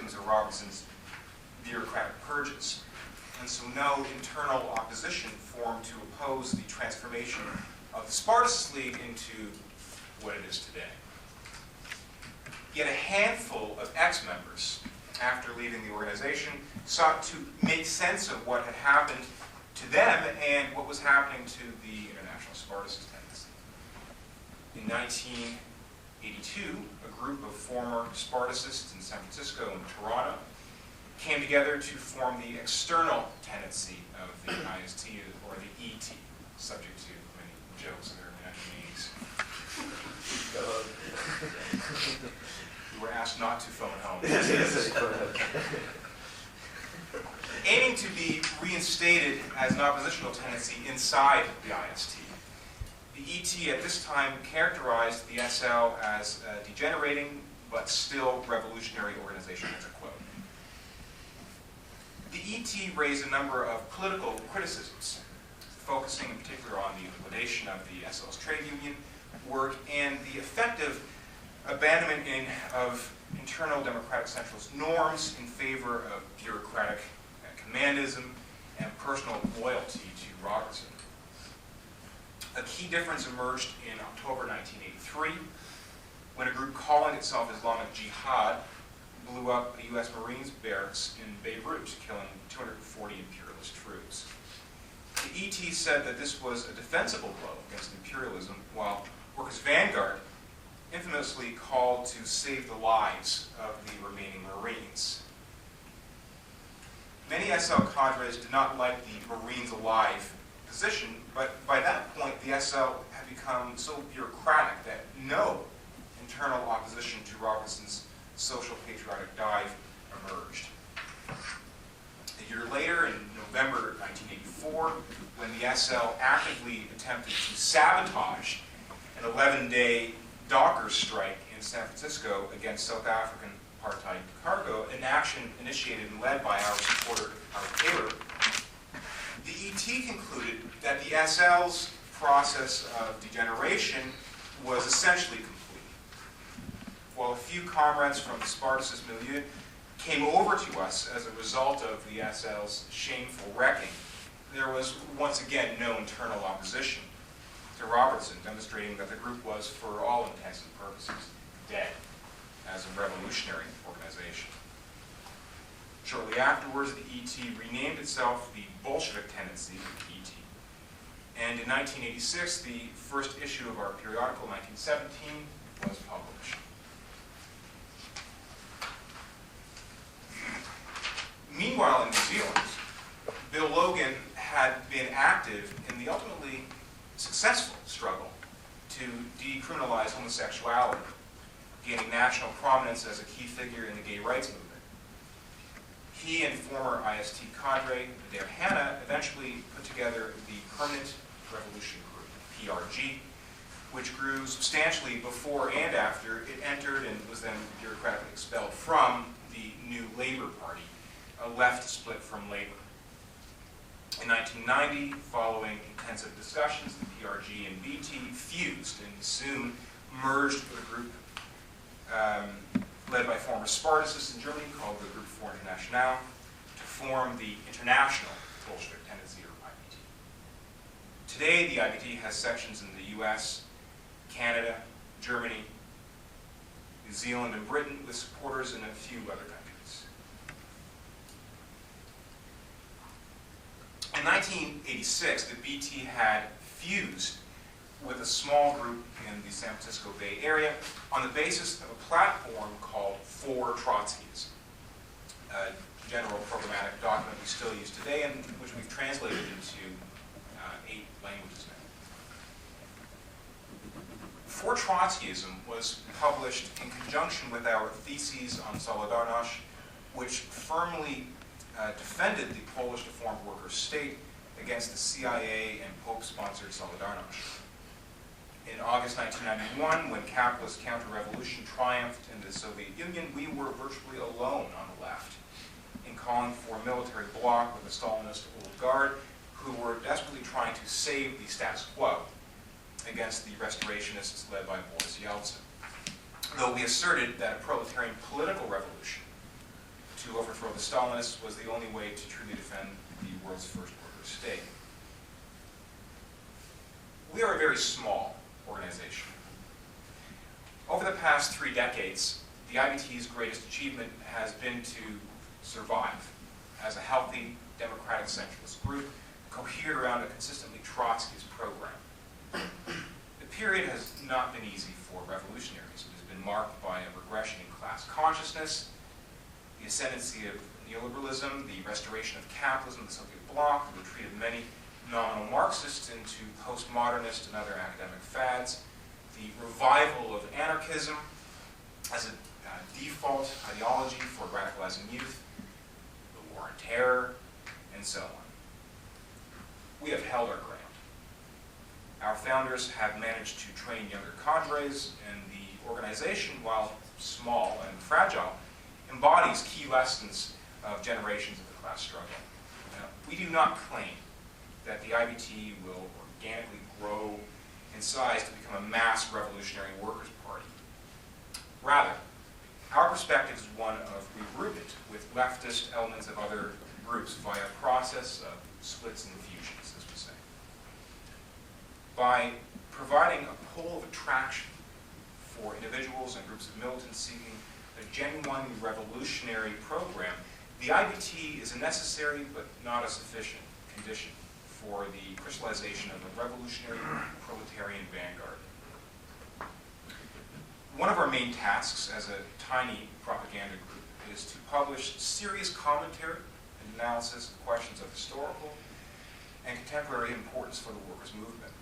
victims of Robertson's bureaucratic purges. And so no internal opposition formed to oppose the transformation of the Spartacist League into what it is today. Yet a handful of ex-members, after leaving the organization, sought to make sense of what had happened to them and what was happening to the International Spartacist tendency. In 1982, a group of former Spartacists in San Francisco and Toronto came together to form the external tendency of the IST, or the ET, subject to many jokes in the early 1980s. We were asked not to phone home. Aiming to be reinstated as an oppositional tendency inside the IST. The ET at this time characterized the SL as a degenerating but still revolutionary organization, as a quote. The ET raised a number of political criticisms, focusing in particular on the liquidation of the SL's trade union work and the effective abandonment of internal democratic centralist norms in favor of bureaucratic commandism and personal loyalty to Robertson. A key difference emerged in October 1983 when a group calling itself Islamic Jihad blew up a U.S. Marines barracks in Beirut, killing 240 imperialist troops. The ET said that this was a defensible blow against imperialism, while Workers' Vanguard infamously called to save the lives of the remaining Marines. Many SL cadres did not like the Marines alive position, but by that point the SL had become so bureaucratic that no internal opposition to Robertson's social patriotic dive emerged. A year later, in November 1984, when the SL actively attempted to sabotage an 11-day dockers strike in San Francisco against South African apartheid cargo, an action initiated and led by our supporter, Howard Taylor, the ET concluded that the SL's process of degeneration was essentially complete. While a few comrades from the Spartacist milieu came over to us as a result of the SL's shameful wrecking, there was once again no internal opposition to Robertson, demonstrating that the group was, for all intents and purposes, dead as a revolutionary organization. Shortly afterwards, the ET renamed itself the Bolshevik tendency, ET. And in 1986, the first issue of our periodical, 1917, was published. Meanwhile, in New Zealand, Bill Logan had been active in the ultimately successful struggle to decriminalize homosexuality, gaining national prominence as a key figure in the gay rights movement. He and former IST cadre Adair Hanna eventually put together the Permanent Revolution Group, PRG, which grew substantially before and after it entered and was then bureaucratically expelled from the New Labour Party, a left split from Labour. In 1990, following intensive discussions, the PRG and BT fused and soon merged with a group led by former Spartacists in Germany called the Group for Internationale to form the International Bolshevik Tendency, or IBT. Today, the IBT has sections in the US, Canada, Germany, New Zealand, and Britain, with supporters in a few other countries. In 1986, the BT had fused with a small group in the San Francisco Bay Area on the basis of a platform called For Trotskyism, a general programmatic document we still use today and which we've translated into 8 languages now. For Trotskyism was published in conjunction with our theses on Solidarność, which firmly defended the Polish Reformed Workers' State against the CIA and Pope-sponsored Solidarność. In August 1991, when capitalist counter-revolution triumphed in the Soviet Union, we were virtually alone on the left in calling for a military bloc with a Stalinist old guard who were desperately trying to save the status quo against the restorationists led by Boris Yeltsin. Though we asserted that a proletarian political revolution the Stalinists was the only way to truly defend the world's first worker state. We are a very small organization. Over the past 3 decades, the IBT's greatest achievement has been to survive as a healthy, democratic centralist group cohered around a consistently Trotskyist program. The period has not been easy for revolutionaries. It has been marked by a regression in class consciousness, the ascendancy of neoliberalism, the restoration of capitalism, the Soviet bloc, the retreat of many nominal Marxists into postmodernist and other academic fads, the revival of anarchism as a default ideology for radicalizing youth, the war on terror, and so on. We have held our ground. Our founders have managed to train younger cadres, and the organization, while small and fragile, embodies key lessons of generations of the class struggle. Now, we do not claim that the IBT will organically grow in size to become a mass revolutionary workers' party. Rather, our perspective is one of regroupment with leftist elements of other groups via a process of splits and fusions, as we say. By providing a pole of attraction for individuals and groups of militants seeking a genuinely revolutionary program, the IBT is a necessary but not a sufficient condition for the crystallization of a revolutionary proletarian vanguard. One of our main tasks as a tiny propaganda group is to publish serious commentary and analysis of questions of historical and contemporary importance for the workers' movement.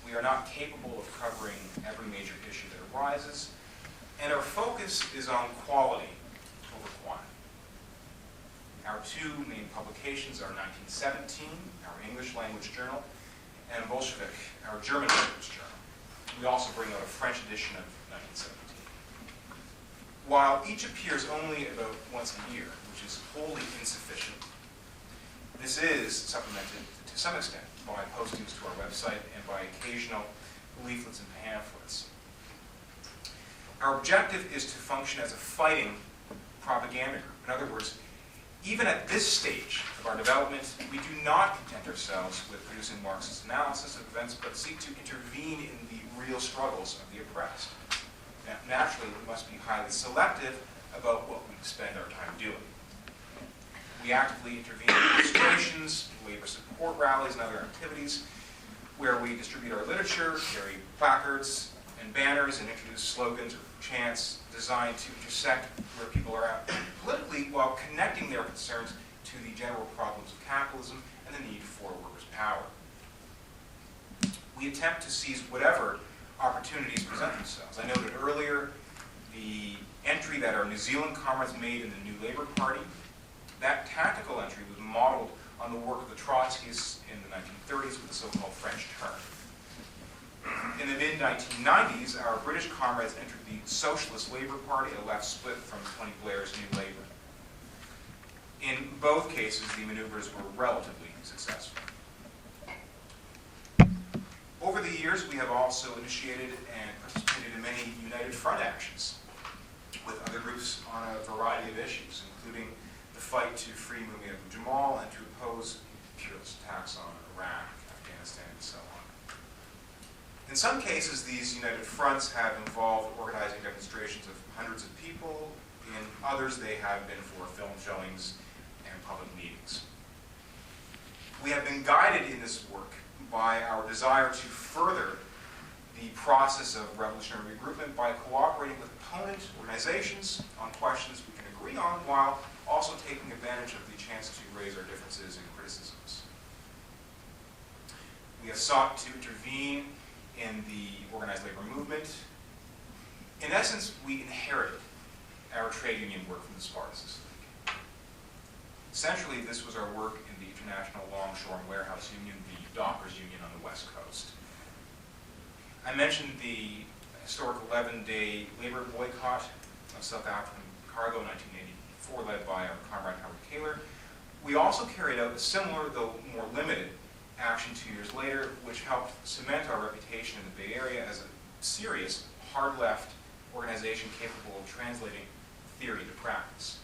We are not capable of covering every major issue that arises, and our focus is on quality over quantity. Our 2 main publications are 1917, our English language journal, and Bolshevik, our German language journal. We also bring out a French edition of 1917. While each appears only about once a year, which is wholly insufficient, this is supplemented to some extent by postings to our website and by occasional leaflets and pamphlets. Our objective is to function as a fighting propaganda group. In other words, even at this stage of our development, we do not content ourselves with producing Marxist analysis of events, but seek to intervene in the real struggles of the oppressed. Now, naturally, we must be highly selective about what we spend our time doing. We actively intervene in demonstrations, labor support rallies, and other activities where we distribute our literature, carry placards and banners, and introduce slogans or chants designed to intersect where people are at politically while connecting their concerns to the general problems of capitalism and the need for workers' power. We attempt to seize whatever opportunities present themselves. I noted earlier the entry that our New Zealand comrades made in the New Labour Party. That tactical entry was modeled on the work of the Trotskyists in the 1930s with the so-called French turn. In the mid-1990s, our British comrades entered the Socialist Labour Party, a left split from Tony Blair's New Labour. In both cases, the maneuvers were relatively successful. Over the years, we have also initiated and participated in many United Front actions with other groups on a variety of issues, including the fight to free Mumia Jamal and to oppose imperialist attacks on Iraq, Afghanistan, and so on. In some cases, these United Fronts have involved organizing demonstrations of hundreds of people. In others, they have been for film showings and public meetings. We have been guided in this work by our desire to further the process of revolutionary regroupment by cooperating with opponent organizations on questions we can agree on, while also taking advantage of the chance to raise our differences and criticisms. We have sought to intervene in the organized labor movement. In essence, we inherited our trade union work from the Spartacist League. Essentially, this was our work in the International Longshore and Warehouse Union, the Dockers Union on the West Coast. I mentioned the historic 11-day labor boycott of South African cargo in 1984, led by our comrade Howard Kaler. We also carried out a similar, though more limited, action 2 years later, which helped cement our reputation in the Bay Area as a serious, hard-left organization capable of translating theory to practice.